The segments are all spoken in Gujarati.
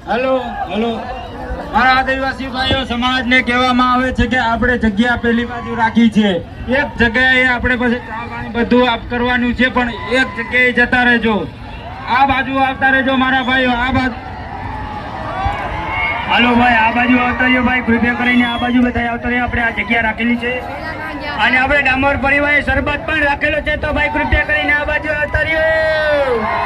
હેલો હેલો મારા આદિવાસી ભાઈઓ સમાજને કહેવામાં આવે છે કે આપણે જગ્યા પેલી બાજુ રાખી છે. એક જગ્યાએ આપણે પછી ચા પાણી બધું આપ કરવાનું છે, પણ એક જગ્યાએ જતા રહેજો. આ બાજુ આવતા રહેજો મારા ભાઈઓ. આ બાજુ હાલો ભાઈ, આ બાજુ આવતા રહ્યો ભાઈ, કૃપયા કરીને આ બાજુ બધા આવતા રહ્યો. આપણે આ જગ્યા રાખેલી છે અને આપણે ડામોર પરિવારે શરબત પણ રાખેલો છે, તો ભાઈ કૃપયા કરીને આ બાજુ આવતા રહ્યો.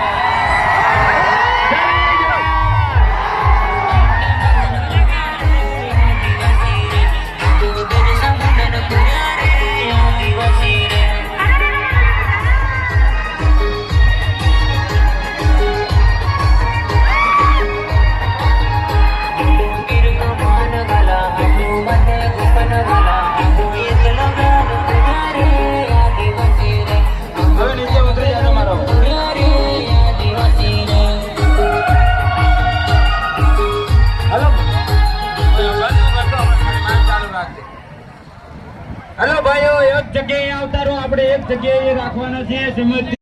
હેલો ભાઈઓ, એક જગ્યાએ આવતા રહો. આપણે એક જગ્યાએ રાખવાના છે.